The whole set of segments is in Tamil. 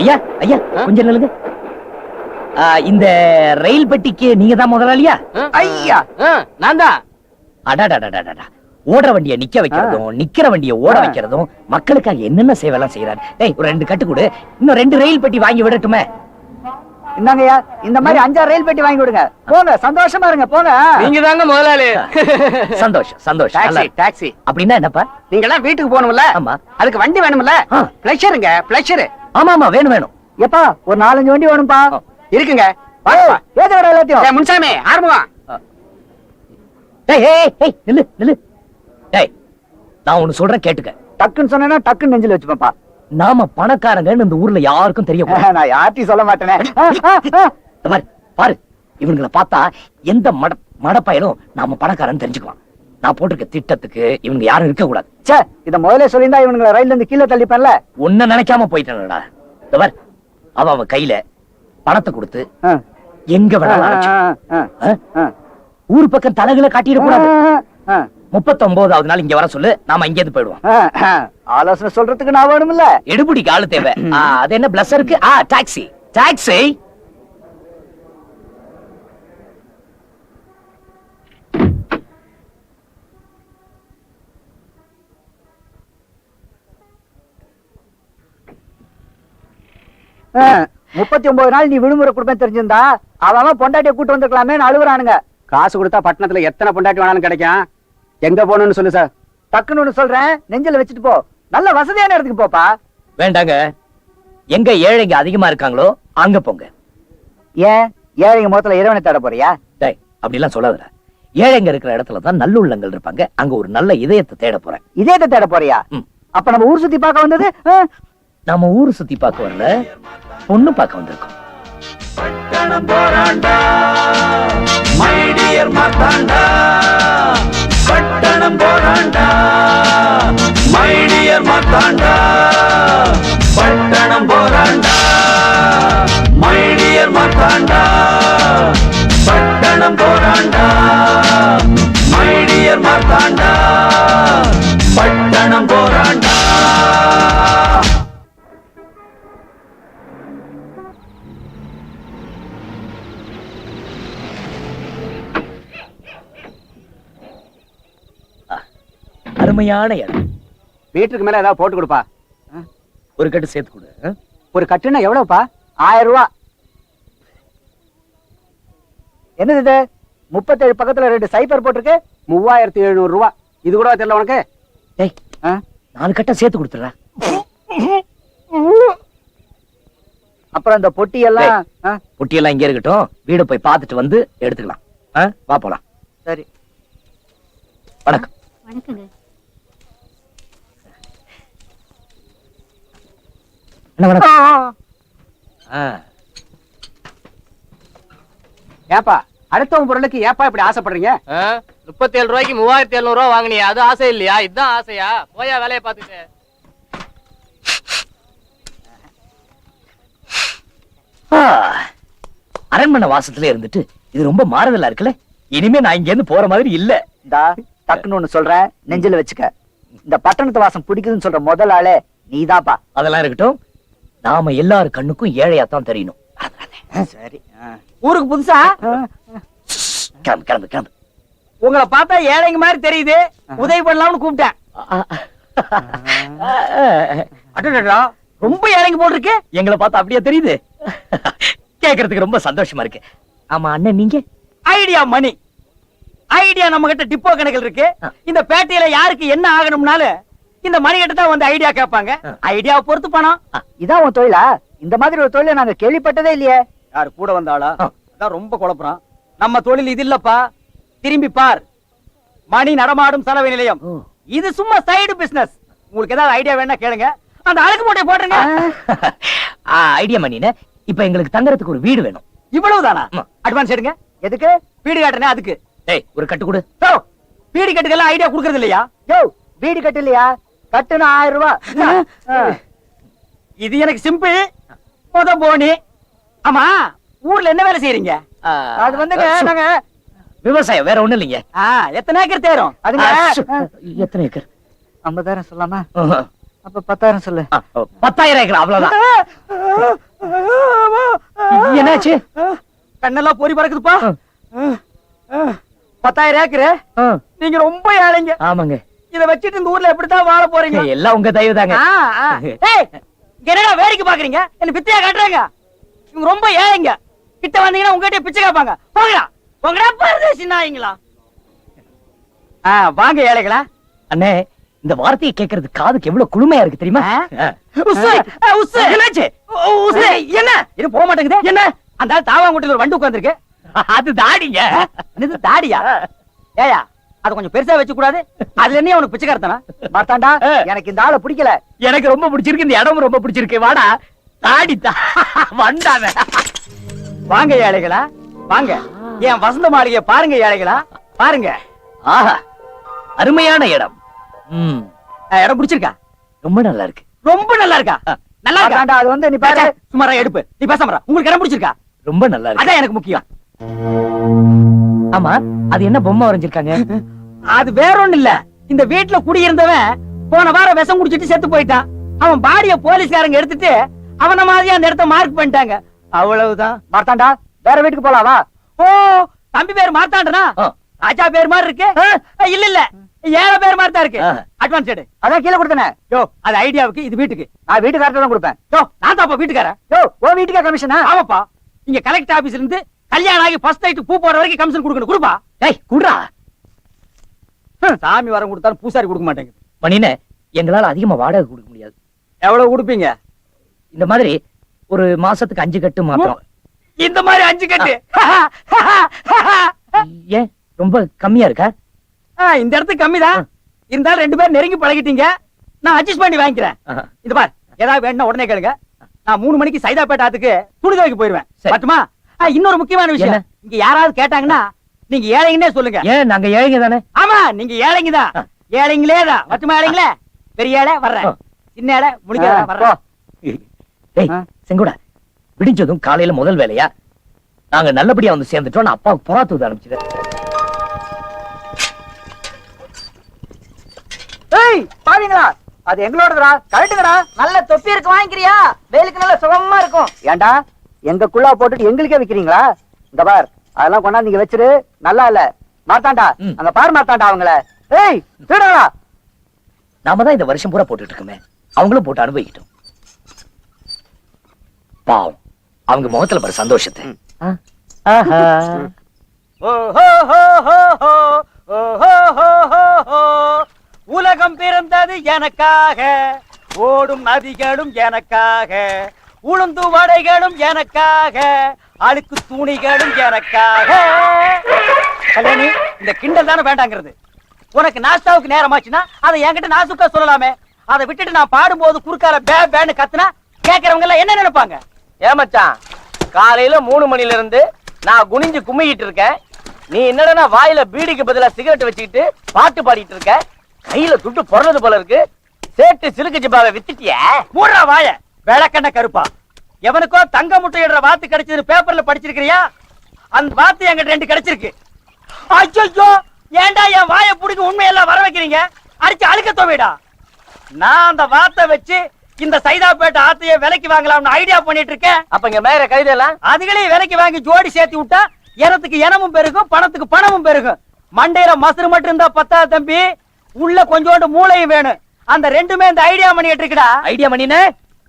ஐயா ஐயா கொஞ்சம் நில்லுங்க. இந்த ரயில் பெட்டிக்கு நீங்க தான் முதலாளியா? ஐயா நான் தான். அடாடாடாடாடா, ஓடுற வண்டியை நிக்க வைக்கிறதும் நிக்கிற வண்டியை ஓட வைக்கிறதும் மக்களுக்காக என்னென்ன சேவைலாம் செய்யறாரு. டேய் ஒரு 2 கட்டு கொடு, இன்னும் 2 ரயில் பெட்டி வாங்கி விடட்டுமே. இந்தாங்கய்யா, இந்த மாதிரி 5 ரயில் பெட்டி வாங்கி விடுங்க. போங்க, சந்தோஷமா இருங்க, போங்க. நீங்க தாங்க முதலாளி. சந்தோஷம் சந்தோஷம். Taxi taxi. அப்படின்னா என்னப்பா? நீங்க எல்லாம் வீட்டுக்கு போகணும்ல? ஆமா. அதுக்கு வண்டி வேணும்ல? பிளஷருங்க, பிளஷர். ஆமா ஆமா வேணும் வேணும். எப்பா ஒரு 4-5 வண்டி வேணும்பா. இருக்குங்க. ஏது வர எல்லாத்தையும் முன்சாமி ஆரம்பம். டேய் ஏய் ஏய் நில்லு நில்லு. டேய் நான் ஒன்னு சொல்றேன் கேட்டுக்க. டக்குன்னு சொன்னா டக்குன்னு நெஞ்சில வச்சுப்பா. நாம பணக்காரங்கன்னு இந்த ஊர்ல யாருக்கும் தெரியக்கூடாது. நான் யார்ட்டையும் சொல்ல மாட்டேனே. பாரு பாரு, இவங்களை பார்த்தா எந்த மடப்பயலும் நாம பணக்காரன்னு தெரிஞ்சுக்குவான். நான் போட்டிருக்க திட்டத்துக்கு இவங்க யாரும் இருக்க கூடாது. சே, இத முதல்ல சொல்லியிருந்தா இவனுங்களை ரயில்ல இருந்து கீழே தள்ளிப்பேன்ல. உன்ன நினைக்காம போயிட்டானடா. பார் அவன் கையில பணத்தை கொடுத்து எங்க வேணாலும் ஊர் பக்கம் தலைகளை காட்டிட கூடாது. 39வது நாள் இங்க வர சொல்லு, நாம இங்க இருந்து போயிடுவோம். ஆலோசனை சொல்றதுக்கு நான் வேணும்ல. எடுபடிக்கு ஆளு தேவை. அது என்ன பிளஸருக்கு? Taxi taxi. ஆ 39 நாள் நீ விடுமுறை கொடுப்பேன் தெரிஞ்சிருந்தா அவன் பொண்டாட்டியை கூட்டு வந்திருக்கலாமே அழுகுறானுங்க. காசு கொடுத்தா பட்டணத்துல எத்தனை பொண்டாட்டி வேணாலும் கிடைக்கும். எங்க போகணும்னு சொல்லு சார். டக்குன்னு ஒண்ணு சொல்றேன், நெஞ்சில வச்சுட்டு போ. நல்ல வசதியான இடத்துக்கு போப்பா. வேண்டாங்க, எங்க ஏழைங்க அதிகமா இருக்காங்களோ அங்க போங்க. ஏன் ஏழைங்க முகத்துல இறைவனை தேட போறியா? டேய் அப்படிலாம் சொல்லாதடா. ஏழைங்க இருக்கிற இடத்துல தான் நல்லுள்ளங்கள் இருப்பாங்க. அங்க ஒரு நல்ல இதயத்தை தேட போறேன். இதயத்தை தேட போறியா? அப்ப நம்ம ஊர் சுத்தி பார்க்க வந்தது? நம்ம ஊர் சுத்தி பார்க்க வரல, பொண்ணு பார்க்க வந்திருக்கோம். பட்டணம் போராண்டா மை டியர் மார்த்தாண்டா. பட்டணம் போராண்டா மை டியர் மார்த்தாண்டா. பட்டணம் போராண்டா மை டியர் மார்த்தாண்டா. பட்டணம் போராண்டா மை டியர் மார்த்தாண்டா. பட்டணம் போராண்டா. அருமையான இடம். வீட்டுக்கு மேல ஏதாவது போட்டு கொடுப்பா. ஒரு கட்டு சேர்த்து கொடு. ஒரு கட்டுன்னா எவ்வளவுப்பா? 1000 ரூபாய். என்னது இது? 37 பக்கத்துல 2 சைபர் போட்டிருக்கு. 3700 ரூபாய். இது கூட தெரியல உனக்கு? டேய் 4 கட்டை சேர்த்து கொடுத்துறா. அப்புறம் இந்த பொட்டி எல்லாம் இங்க இருக்கட்டும். வீடு போய் பார்த்துட்டு வந்து எடுத்துக்கலாம். வா போலாம். சரி. வணக்கம். வணக்கங்க. என்ன வணக்கம்? ஏப்பா அடுத்தவங்க பொருளுக்கு ஏப்பா இப்படி ஆசைப்படுறீங்க? 37 ரூபாய்க்கு 3700 ரூபாய் வாங்கினியா? அது ஆசை இல்லையா? இதுதான் ஆசையா? போயா வேலையை பார்த்துட்டு. அரண்மனை வாசத்துல இருந்துட்டு இது ரொம்ப மாறுதலா இருக்குல்ல. இனிமே நான் இங்க இருந்து போற மாதிரி இல்ல. டக்குன்னு ஒண்ணு சொல்றேன், நெஞ்சில வச்சுக்க. இந்த பட்டணத்து வாசம் பிடிக்குதுன்னு சொல்ற முதல் ஆளே நீதாப்பா. அதெல்லாம் இருக்கட்டும், நாம எல்லாரும் கண்ணுக்கும் ஏழையாத்தான் தெரியணும். சரி. ஊருக்கு புதுசா? கிளம்பு கிளம்பு கிளம்பு. உங்களை பார்த்தா ஏழைங்க மாதிரி தெரியுது, உதவி பண்ணலாம்னு கூப்பிட்டேன். ரொம்ப ஏழைங்க போல் இருக்கு. எங்களை பார்த்தா அப்படியே தெரியுது. கேக்குறதுக்கு ரொம்ப சந்தோஷமா இருக்கு. ஆமா அண்ணன், நீங்க? ஐடியா மணி. ஐடியா நம்ம கிட்ட டிப்போ கணக்கில் இருக்கு. இந்த பேட்டையில யாருக்கு என்ன ஆகணும்னாலும் இந்த மணி கிட்ட தான் வந்து ஐடியா கேட்பாங்க. ஐடியாவை பொறுத்து பணம். இதான் உன் தொழிலா? இந்த மாதிரி ஒரு தொழிலை நாங்க கேள்விப்பட்டதே இல்லையே. யாரு கூட வந்தாளா? அதான் ரொம்ப குழப்பறான். நம்ம தொழில் இது இல்லப்பா. திரும்பி பார், மணி நடமாடும் சலவை நிலையம். இது சும்மா சைடு பிசினஸ். உங்களுக்கு ஏதாவது ஐடியா வேணா கேளுங்க. அந்த அழகு மூட்டையை போட்டுருங்க. ஐடியா மணினே, இப்ப எங்களுக்கு தங்கறதுக்கு ஒரு வீடு வேணும். இவ்வளவுதானா? அட்வான்ஸ் எடுங்க. எதுக்கு? வீடு காட்டுறேன் அதுக்கு. டேய் ஒரு கட்டு கொடு. வீடு கட்டுக்கெல்லாம் ஐடியா கொடுக்கறது இல்லையா? யோ வீடு கட்டு இல்லையா? கட்டுனா 1000 ரூபாய். இது எனக்கு சிம்பிள். முத போனி. ஆமா ஊர்ல என்ன வேலை செய்யறீங்க? அது வந்துங்க நாங்க விவசாயம், வேற ஒண்ணு இல்லைங்க. எத்தனை ஏக்கர் தேரும்? அதுங்க எத்தனை ஏக்கர்? 50,000 சொல்லாமா? அப்ப 10,000 சொல்லு. 10,000 ஏக்கர் அவ்வளவுதான். என்னாச்சு? கண்ணெல்லாம் பொறி பறக்குதுப்பா. 10,000 ஏக்கரு. நீங்க ரொம்ப ஏழைங்க. ஆமாங்க. இத வச்சிட்டு இந்த ஊர்ல எப்படித்தான் வாழ போறீங்க? எல்லாம் உங்க தயவு தாங்க. ஏய், இங்க என்னடா வேடிக்கை பாக்குறீங்க? என்ன பிச்சையா காட்டுறாங்க? இவங்க ரொம்ப ஏழைங்க. கிட்ட வந்தீங்கன்னா உங்ககிட்ட பிச்சை கேட்பாங்க. போங்கடா போங்கடா பரதேசி நாய்ங்களா. வாங்க ஏழைகளா. அண்ணே, இந்த வார்த்தையை கேட்கறது காதுக்கு எவ்வளவு குளுமையா இருக்கு தெரியுமா? உஸ்ஸு, உஸ்ஸு. என்னாச்சு? உஸ்ஸு. என்ன இது போக மாட்டேங்குது? என்ன அந்த ஆள் தாவாங்குட்டில ஒரு வண்டு உட்கார்ந்திருக்கு. அது தாடிங்க. இது தாடியா? ஏயா அது கொஞ்சம் பெருசா வச்சு கூடாது. அதுல என்ன உனக்கு பிச்சைக்காரத்தனா? மார்த்தாண்டா, எனக்கு இந்த ஆளை பிடிக்கல. எனக்கு ரொம்ப பிடிச்சிருக்கு, இந்த இடமும் ரொம்ப பிடிச்சிருக்கு. வாடா தாடி வண்டாவ. வாங்க ஏழைகளா வாங்க. என் வசந்த மாளிகை பாருங்க ஏழைகளா பாருங்க. ஆஹா, அருமையான இடம். இடம் பிடிச்சிருக்கா? ரொம்ப நல்லா இருக்கு. ரொம்ப நல்லா இருக்கா? நல்லா இருக்கா? அது வந்து நீ பாரு. சுமாரா எடுப்பு. நீ பேசாம. உங்களுக்கு இடம் பிடிச்சிருக்கா? ரொம்ப நல்லா இருக்கு. அதான் எனக்கு முக்கியம். ஆமா, அது என்ன பொம்மை வரைஞ்சிருக்காங்க? அது வேற ஒண்ணு இல்ல. இந்த வீட்டுல குடியிருந்தவன் போன வாரம் விஷம் குடிச்சிட்டு செத்து போயிட்டான். அவன் பாடிய போலீஸ்காரங்க எடுத்துட்டு அவன மாதிரியே அந்த இடத்த மார்க் பண்ணிட்டாங்க. அவ்வளவுதான். மார்த்தாண்டா, வேற வீட்டுக்கு போலாம் வா. ஓ, தம்பி பேர் மார்த்தாண்டனா? ராஜா பேர் மாதிரி இருக்கு. இல்ல இல்ல, ஏழை பேர் மாதிரி தான் இருக்கு. அட்வான்ஸ் எடு. அதான் கீழே கொடுத்தனே. யோ, அது ஐடியாவுக்கு, இது வீட்டுக்கு. நான் வீட்டுக்காரட்ட தான் கொடுப்பேன். யோ, நான் தான்ப்பா வீட்டுக்காரன். யோ, ஓ வீட்டுக்கா கமிஷனா? ஆமாப்பா. இங்க கலெக்டர் ஆபீஸ்ல இருந்து கல்யாணம் ஆகி ஃபர்ஸ்ட் நைட் பூ போற வரைக்கும் கமிஷன் கொடுக்கணும். கொடுப்பா. டேய் குடுறா. சாமி வரம் கொடுத்தாலும் பூசாரி கொடுக்க மாட்டேங்குது. மணினே, எங்களால அதிகமா வாடகை கொடுக்க முடியாது. எவ்வளவு கொடுப்பீங்க? இந்த மாதிரி ஒரு மாசத்துக்கு 5 கட்டு மாத்திரம். இந்த மாதிரி 5 கட்டு? ஏன் ரொம்ப கம்மியா இருக்கா? இந்த இடத்துக்கு கம்மிதான். இருந்தாலும் 2 பேரும் நெருங்கி பழகிட்டீங்க. நான் அட்ஜஸ்ட் பண்ணி வாங்கிக்கிறேன். இது பார், ஏதாவது வேணும்னா உடனே கேளுங்க. நான் 3 மணிக்கு சைதாப்பேட்டை ஆத்துக்கு துணி துவைக்க போயிருவேன். பட்டுமா? இன்னொரு முக்கியமான விஷயம், இங்க யாராவது கேட்டாங்கன்னா நீங்க ஏழைங்கன்னே சொல்லுங்க. ஏன் நாங்க ஏழைங்க தானே? ஆமா, நீங்க ஏழைங்க தான். ஏழைங்களே தான். பட்டுமா ஏழைங்களே? பெரிய ஏழை வர்றேன், சின்ன ஏழை முடிக்க வர்றேன். டேய் செங்குடா, விடிஞ்சதும் காலையில முதல் வேலையா நாங்க நல்லபடியா வந்து சேர்ந்துட்டோம். அப்பாவுக்கு புறா தூது அனுப்பிச்சிட்டேன். ஏய் பாவீங்களா, அது எங்களோடதுடா. கரெக்ட்டுடா. நல்ல தொப்பி இருக்கு, வாங்கிக்கிறியா? வேலுக்கு நல்ல சுகமா இருக்கும். ஏண்டா எங்க குள்ளா போட்டுட்டு எங்களுக்கே விக்கிறீங்களா? இந்த பார், அதெல்லாம் கொண்டாந்து நீங்க வச்சிரு. நல்லா இல்ல. மார்த்தாண்டா, அங்க பாரு மார்த்தாண்டா அவங்கள. ஏய் திருடா. நாம தான் இந்த வருஷம் பூரா போட்டுட்டு இருக்கோமே, அவங்களும் போட்டு அனுபவிக்கிட்டோம். பாவம், அவங்க முகத்துல பாரு சந்தோஷத்தை. ஆஹா. உலகம் பிறந்தது எனக்காக, ஓடும் நதிகளும் எனக்காக, உளுந்து வடைகளும் எனக்காக, அழுக்கு துணிகளும் எனக்காக. கல்யாணி, இந்த கிண்டல் தானே வேண்டாங்கிறது. உனக்கு நாஸ்தாவுக்கு நேரமாச்சுன்னா அதை என்கிட்ட நாசுக்கா சொல்லலாமே. அதை விட்டுட்டு நான் பாடும்போது குறுக்கால பே பேன்னு கத்துனா கேட்கறவங்க எல்லாம் என்ன நினைப்பாங்க? ஏமாச்சான், காலையில 3 மணில இருந்து நான் குனிஞ்சு கும்மிக்கிட்டு இருக்கேன். நீ என்னடா வாயில பீடிக்கு பதிலா சிகரெட் வச்சுக்கிட்டு பாட்டு பாடிட்டு இருக்க. கையில துட்டு பொறது போல இருக்கு. சேட்டு சிலுக்கு ஜிப்பாவை வித்துட்டிய. மூடுறா வாய, விளக்கண்ண கருப்பா. எவனுக்கோ தங்க முட்டையிடுற வாத்து கிடைச்சது பேப்பர்ல படிச்சிருக்கிறியா? அந்த வாத்து என்கிட்ட 2 கிடைச்சிருக்கு. ஐயோ, ஏன்டா என் வாயை பிடிக்க உண்மையெல்லாம் வர வைக்கிறீங்க? அடிச்சு அழுக்க தோவிடா. நான் அந்த வாத்தை வச்சு இந்த சைதாப்பேட்டை ஆத்தைய விலைக்கு வாங்கலாம்னு ஐடியா பண்ணிட்டு இருக்கேன். அப்ப இங்க மேல கைதெல்லாம் அதுகளையும் விலைக்கு வாங்கி ஜோடி சேர்த்து விட்டா எனத்துக்கு இனமும் பெருகும், பணத்துக்கு பணமும் பெருகும். மண்டையில மசுறு மட்டும் இருந்தா பத்தா தம்பி, உள்ள கொஞ்சோண்டு மூளையும் வேணும். அந்த 2மே இந்த ஐடியா பண்ணிட்டு இருக்குடா. ஐடியா மணினே.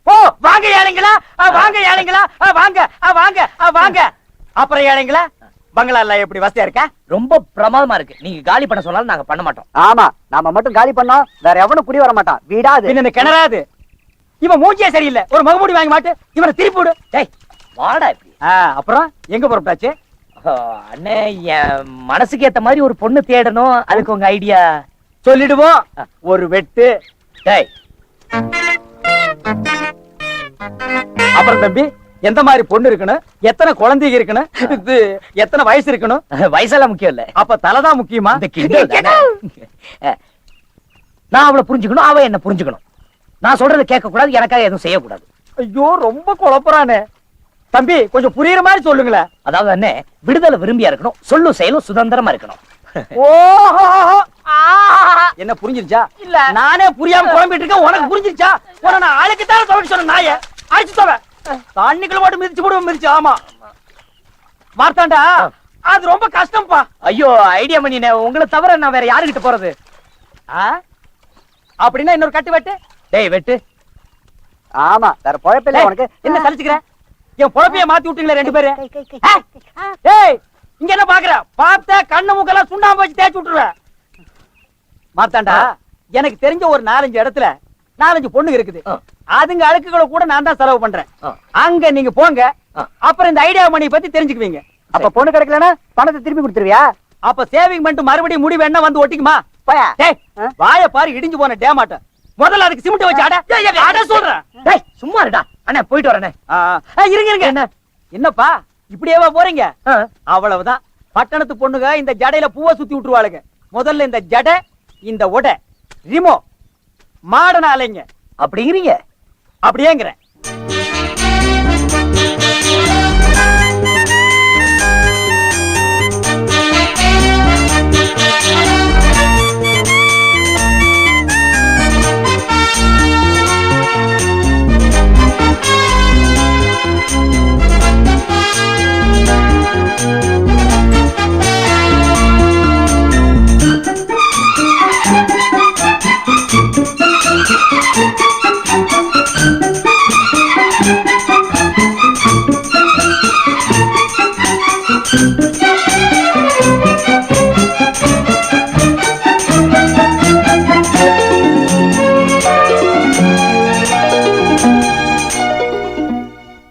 ஓ வாங்க ஏழைங்களா, வாங்க ஏழைங்களா, வாங்க வாங்க வாங்க. அப்புறம் ஏழைங்களா, பங்களா எல்லாம் எப்படி வசதியா இருக்க? ரொம்ப பிரமாதமா இருக்கு. நீங்க காலி பண்ண சொன்னாலும் நாங்க பண்ண மாட்டோம். ஆமா, நாம மட்டும் காலி பண்ணோம், வேற எவனும் குடி வர மாட்டான். வீடாது என்ன கிணறாது. இவன் மூஞ்சியே சரியில்லை. ஒரு மகமூடி வாங்கி மாட்டு, இவனை திருப்பி விடு. டேய் வாடா இப்படி. அப்புறம் எங்க புறப்பட்டாச்சு? அண்ணே, என் மனசுக்கு ஏத்த மாதிரி ஒரு பொண்ணு தேடணும். அதுக்கு உங்க ஐடியா சொல்லிடுவோம். ஒரு வெட்டு. டேய், அப்புறம் தம்பி, எந்த மாதிரி பொண்ணு இருக்கணும், எத்தனை குழந்தைங்க இருக்கணும், இது எத்தனை வயசு இருக்கணும்? வயசெல்லாம் முக்கியம் இல்ல. அப்ப தலைதான் முக்கியமா? இந்த கிண்டல் தானே. நான் அவளை புரிஞ்சுக்கணும், அவ என்ன புரிஞ்சுக்கணும். நான் சொல்றதை கேட்க கூடாது, எனக்காக எதுவும் செய்யக்கூடாது. ஐயோ, ரொம்ப குழப்பறானே தம்பி. கொஞ்சம் புரியுற மாதிரி சொல்லுங்களேன். அதாவது அண்ணே, விடுதலை விரும்பியா இருக்கணும், சொல்லும் செயலும் சுதந்திரமா இருக்கணும். ஓஹோ ஆஹா. என்ன புரிஞ்சிருச்சா? இல்ல. நானே புரியாம குழம்பிட்டு இருக்கேன், உனக்கு புரிஞ்சிருச்சா? உன நான் அழுக்குத்தான சொல்ல சொன்ன நாய அழிச்சு தோவ தண்ணிக்குள்ள மட்டும் மிதிச்சு போடுவோம், மிதிச்சு. ஆமா மார்த்தாண்டா, அது ரொம்ப கஷ்டம்ப்பா. ஐயோ ஐடியா பண்ணினே, உங்களை தவிர நான் வேற யாருகிட்ட போறது? ஆ? அப்படின்னா இன்னொரு கட்டு வெட்டு. டேய் வெட்டு. ஆமா, வேற பொழப்பில்ல உனக்கு. என்ன சலிச்சுக்கிற? என் பொழப்பைய மாத்தி விட்டீங்களே ரெண்டு பேரு. ஏய், இங்க என்ன பாக்குற? பார்த்த கண்ணு மூக்கெல்லாம் சுண்ணாம்பு வச்சு தேய்ச்சி விட்டுருவேன். மாத்தாண்டா, எனக்கு தெரிஞ்ச ஒரு 4-5 இடத்துல 4-5 பொண்ணுங்க இருக்குது. அதுங்க அழுக்குகளை கூட நான் தான் செலவு பண்றேன். அங்க நீங்க போங்க, அப்புறம் இந்த ஐடியா மணி பத்தி தெரிஞ்சுக்குவீங்க. அப்ப பொண்ணு கிடைக்கலன்னா பணத்தை திருப்பி கொடுத்துருவியா? அப்ப சேவிங் பண்ணிட்டு மறுபடியும் முடி வேணா வந்து ஒட்டிக்குமா? டேய், வாய பாரு இடிஞ்சு போன டேமாட்ட. முதல்ல அதுக்கு சிமெண்ட் வச்சு அட சொல்றேன். டேய் சும்மா இருடா அண்ணே, போயிட்டு வரேனே. இருங்க இருங்க. என்ன என்னப்பா இப்படியேவா போறீங்க? அவ்வளவுதான். பட்டணத்து பொண்ணுங்க இந்த ஜடையில பூவை சுத்தி விட்டுருவாளுங்க. முதல்ல இந்த ஜடை, இந்த உடை ரிமோ மாடன அலைங்க. அப்படிங்கிறீங்க? அப்படியேங்கிறேன்.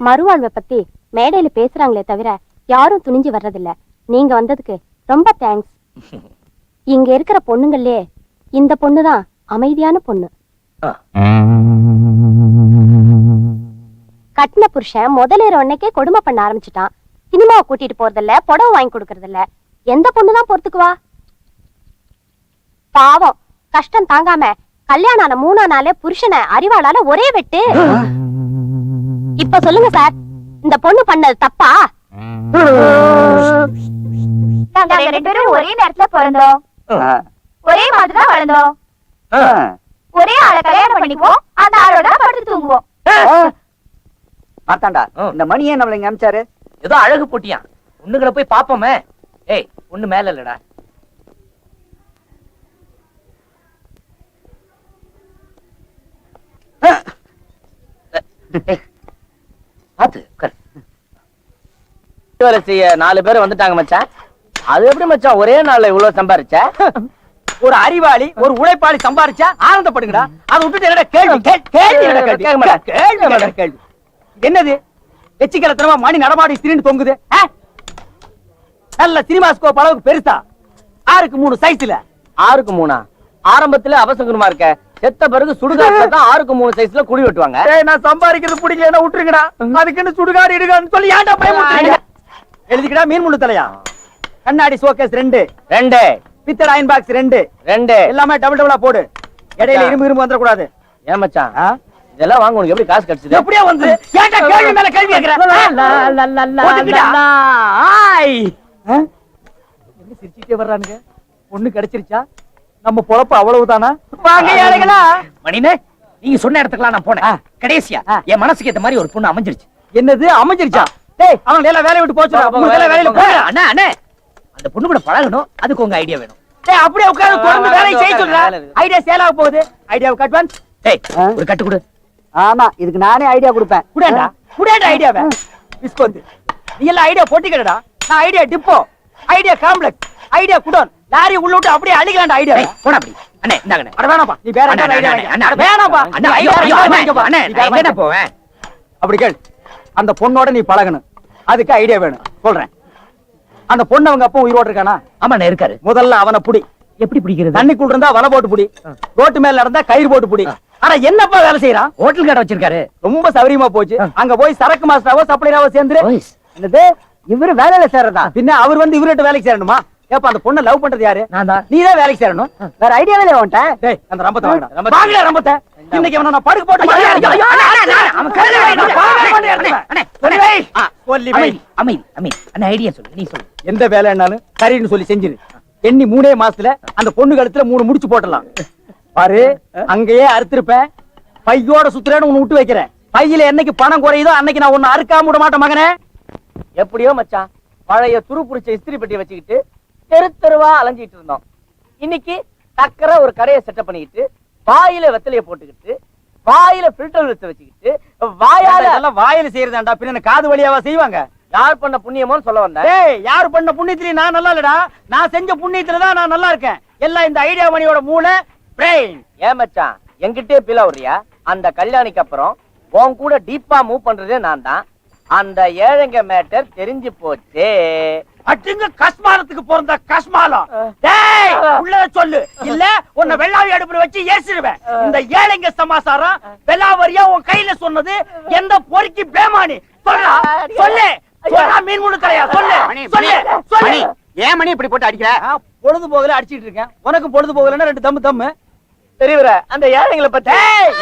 மறுவாழ்வை பத்தி மேடையில பேசுறாங்களே தவிர யாரும் துணிஞ்சு வர்றதில்ல. நீங்க வந்ததுக்கு ரொம்ப தேங்க்ஸ். இங்க இருக்கிற பொண்ணுங்களே இந்த பொண்ணுதான் அமைதியான பொண்ணு. கட்டின புருஷன் முதலேற உடனே கொடுமை பண்ண ஆரம்பிச்சுட்டான். சினிமாவை கூட்டிட்டு போறதில்ல, புடவை வாங்கி கொடுக்கறதில்ல. எந்த பொண்ணுதான் பொறுத்துக்குவா? பாவம், கஷ்டம் தாங்காம கல்யாணம் ஆன 3ஆம் நாளே புருஷனை அறிவாளால ஒரே வெட்டு. இப்ப சொல்லுங்க சார், இந்த பொண்ணு பண்ணது தப்பா? நாங்க 2 பேரும் ஒரே நேரத்துல பிறந்தோம், ஒரே மாதிரிதான் வளர்ந்தோம், ஒரே ஆளை கல்யாணம் பண்ணிக்குவோம், அந்த ஆளோட படுத்து தூங்குவோம். மாத்தாண்டா, இந்த மணியே நம்மள இங்க அமிச்சாரு. ஏதோ அழகு போட்டியா, பொண்ணுங்களை போய் பாப்போமே. ஏய் ஒண்ணு மேல இல்லடா. பாத்து வேலை செய்ய 4 பேர் வந்துட்டாங்க மச்சான். அது எப்படி மச்சான் ஒரே நாள்ல இவ்வளவு சம்பாரிச்ச? ஒரு அறிவாளி ஒரு உழைப்பாளி சம்பாரிச்சா ஆனந்தப்படுங்கடா. அதை விட்டுட்டு என்னடா கேள்வி கேள்வி என்னடா கேள்வி? என்னது எச்சிக்கலத்தனமா மணி நடமாடி திரின்னு தொங்குது? நல்ல சினிமா ஸ்கோப் அளவுக்கு பெருசா 6க்கு 3 சைஸ்ல. 6க்கு 3 ஆரம்பத்துல அவசகுணமா இருக்க, செத்த பிறகு சுடுகாட்டுல தான் 6க்கு 3 சைஸ்ல குடி வெட்டுவாங்க. நான் சம்பாதிக்கிறது பிடிக்கலன்னா விட்டுருங்கடா. அதுக்குன்னு சுடுகாடு இடுகான்னு சொல்லி ஏன்டா பயமுறுத்துறீங்க? எழுதிக்கடா. மீன் முள்ளு தலையா, கண்ணாடி ஷோகேஸ் 2 பித்தளை அயன் பாக்ஸ் 2 எல்லாமே டபுள் டபுளா போடு. இடையில இரும்பு வந்துட கூடாது. ஏன் மச்சான் இதெல்லாம் வாங்க உனக்கு எப்படி காசு கிடைச்சது? எப்படியா வந்து ஏன்டா கேள்வி மேல கேள்வி கேக்குற? என்ன சிரிச்சிட்டே வர்றானுங்க? பொண்ணு கிடைச்சிருச்சா? நம்ம பொழப்பு அவ்வளவுதானா? வாங்க ஏழைகளா. மணினே, நீங்க சொன்ன இடத்துக்குலாம் நான் போனேன். கடைசியா என் மனசுக்கு ஏத்த மாதிரி ஒரு பொண்ணு அமைஞ்சிருச்சு. என்னது அமைஞ்சிருச்சா? டேய் அவங்க எல்லாம் வேலைய விட்டு போச்சு. வேலையில போற அண்ணா அண்ணே, அந்த பொண்ணு கூட பழகணும், அதுக்கு உங்க ஐடியா வேணும். டேய் அப்படியே உட்கார்ந்து தொடர்ந்து வேலையை செய்ய சொல்றா. ஐடியா சேல் ஆக போகுது. ஐடியாவுக்கு அட்வான்ஸ். டேய் ஒரு கட்டு கொடு. ஆமா, இதுக்கு நானே ஐடியா கொடுப்பேன். குடேண்டா ஐடியாவை. விஸ்கோந்து நீ எல்லாம் ஐடியா போட்டிக்கடா. நான் idea depot, idea complex, idea godown, lorry உள்ள விட்டு அப்படியே அழிக்கலாம்டா ஐடியா. போடா அப்படி. அண்ணே இந்தாங்கண்ணே. அட வேணாம்ப்பா, நீ வேற என்ன ஐடியா வாங்க. அட வேணாம்ப்பா. அண்ணா ஐயோ அண்ணே, நான் எங்கடா போவேன்? அப்படி கேள். அந்த பொண்ணோட நீ பழகணும், அதுக்கு ஐடியா வேணும். சொல்றேன். அந்த பொண்ணு அவங்க அப்பா உயிரோடு இருக்கானா? ஆமாண்ணே இருக்காரு. முதல்ல அவனை புடி. எப்படி பிடிக்கிறது? தண்ணிக்குள்ள இருந்தா வலை போட்டு புடி, ரோட்டு மேல நடந்தா கயிறு போட்டு புடி. ஆனா என்னப்பா வேலை செய்யறான்? ஹோட்டல் கடை வச்சிருக்காரு. ரொம்ப சௌரியமா போச்சு. அங்க போய் சரக்கு மாஸ்டராவோ சப்ளையராவோ சேர்ந்து என்னது இவரு வேலையில சேரதா? பின்ன அவர் வந்து இவர்கிட்ட வேலைக்கு சேரணுமா? ஏப்பா அந்த பொண்ணை லவ் பண்றது யாரு? நான் தான். நீ தான் வேலைக்கு சேரணும். வேற ஐடியாவே இல்ல உன்கிட்ட. டேய் அந்த ரம்பத்தை வாங்கடா. வாங்கடா ரம்பத்தை. இன்னைக்கு அவன நான் படுக்க போட்டு அவன் கல்ல சொல்லி வை. அமைதி அமைதி. அண்ணா ஐடியா சொல்லு, நீ சொல்லு. எந்த வேலைன்னாலும் சரின்னு சொல்லி செஞ்சிரு. எண்ணி 3 மாசத்துல அந்த பொண்ணு கழுத்துல 3 முடிச்சு போட்டலாம். பாரு, அங்கேயே அறுத்திருப்பேன். பையோட சுத்துறேன்னு உன்னை விட்டு வைக்கிறேன். பையில என்னைக்கு பணம் குறையுதோ அன்னைக்கு நான் உன்னை அறுக்காம விட மாட்டேன் மகனே. எப்படியோ மச்சான், பழைய துரு புடிச்ச இஸ்திரி பெட்டியை வச்சுக்கிட்டு தெரு தெருவா அலைஞ்சிட்டு இருந்தோம். இன்னைக்கு டக்கரா ஒரு கடையை செட்டப் பண்ணிக்கிட்டு வாயில வெத்தலைய போட்டுக்கிட்டு வாயில ஃபில்டர் வச்சுக்கிட்டு வாயால வாயில செய்யறதாண்டா, பின்ன காது வழியாவா செய்வாங்க? யார் பண்ண புண்ணியமோன்னு சொல்ல வந்தேன். ஏய், யார் பண்ண புண்ணியத்திலயும் நான் நல்லா இல்லடா. நான் செஞ்ச புண்ணியத்துல தான் நான் நல்லா இருக்கேன். எல்லாம் இந்த ஐடியா மணியோட மூளை, பிரெயின். ஏன் மச்சான் என்கிட்டே பீலா வர்றியா? அந்த கல்யாணிக்கு அப்புறம் உன் கூட டீப்பா மூவ் பண்றதே நான் தான். அந்த ஏழைங்க மேட்டர் தெரிஞ்சு போச்சு. அட்டுங்க கஸ்மாலத்துக்கு பிறந்த கஸ்மாலம். டேய், உள்ளத சொல்லு, இல்ல உன்னை வெள்ளாவி அடுப்புல வச்சு ஏசிடுவேன். இந்த ஏழைங்க சமாசாரம் வெள்ளாவரியா உன் கையில சொன்னது எந்த பொறுக்கி பேமானி? சொல்றா, சொல்லு. சொல்றா, மீன் முழு தலையா சொல்லு. சொல்லு, சொல்லு. ஏன் மணி இப்படி போட்டு அடிக்கிற? பொழுது போகல அடிச்சிட்டு இருக்கேன். உனக்கு பொழுது போகலன்னா 2 தம்மு தம்மு. தெரியவர அந்த ஏழைங்களை பத்தி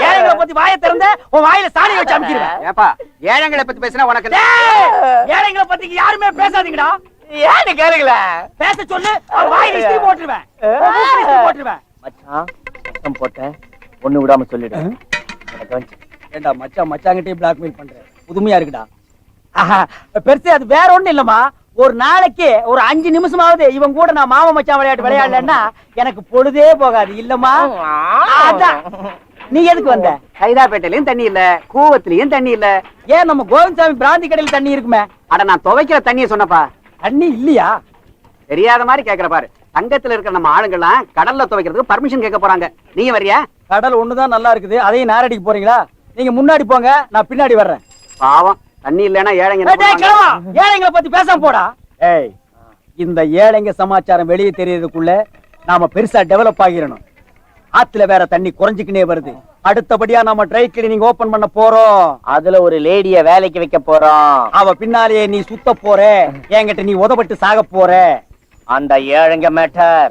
ஏழைங்களை பத்தி வாயை திறந்த உன் வாயில சாணி வச்சு அமுக்கிடுவேன். ஏப்பா, ஏழைங்களை பத்தி பேசினா உனக்கு ஏழைங்களை பத்தி யாருமே பேசாதீங்கடா. ஏன்னு கேளுங்கள பேச சொல்லு, வாயில இஸ்திரி போட்டுருவேன். போட்டுருவேன். மச்சான் சத்தம் போட்ட ஒண்ணு விடாம சொல்லிடு. ஏண்டா மச்சான் மச்சாங்கிட்டே பிளாக்மெயில் பண்ற? புதுமையா இருக்குடா. பெருசு அது வேற ஒண்ணு இல்லம்மா. ஒரு நாளைக்கு ஒரு 5 நிமிஷமாவது இவன் கூட நான் மாமா மச்சான் விளையாட்டு விளையாடலன்னா எனக்கு பொழுதே போகாது இல்லம்மா. அதான் நீ எதுக்கு வந்த? சைதாப்பேட்டையிலயும் தண்ணி இல்ல, கூவத்திலயும் தண்ணி இல்ல. ஏன் நம்ம கோவிந்தசாமி பிராந்தி கடையில் தண்ணி இருக்குமே? அட, நான் துவைக்கிற தண்ணியை சொன்னப்பா. தண்ணி இல்லையா? தெரியாத மாதிரி கேக்குற பாரு. சங்கத்துல இருக்கிற நம்ம ஆளுங்கெல்லாம் கடல்ல துவைக்கிறதுக்கு பர்மிஷன் கேட்க போறாங்க. நீங்க வரியா? கடல் ஒண்ணுதான் நல்லா இருக்குது, அதையும் நாரடிக்க போறீங்களா? நீங்க முன்னாடி போங்க, நான் பின்னாடி வர்றேன். பாவம், தண்ணி இல்லைன்னா ஏழைங்க ஏழைங்களை பத்தி பேசாம போடா. ஏய், இந்த ஏழைங்க சமாச்சாரம் வெளியே தெரியறதுக்குள்ள நாம பெருசா டெவலப் ஆகிரணும். ஆத்துல வேற தண்ணி குறைஞ்சுக்கினே வருது. அடுத்தபடியா நாம ட்ரை கிளீனிங் ஓபன் பண்ண போறோம். அதுல ஒரு லேடிய வேலைக்கு வைக்க போறோம். அவ பின்னாலேயே நீ சுத்த போற, என்கிட்ட நீ உதப்பட்டு சாக போற. அந்த ஏழைங்க மேட்டர்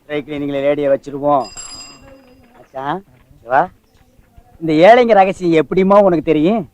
ட்ரை கிளீனிங்ல லேடிய வச்சிருவோம். மச்சான், இந்த ஏழைங்க ரகசியம் எப்படிமா உனக்கு தெரியும்?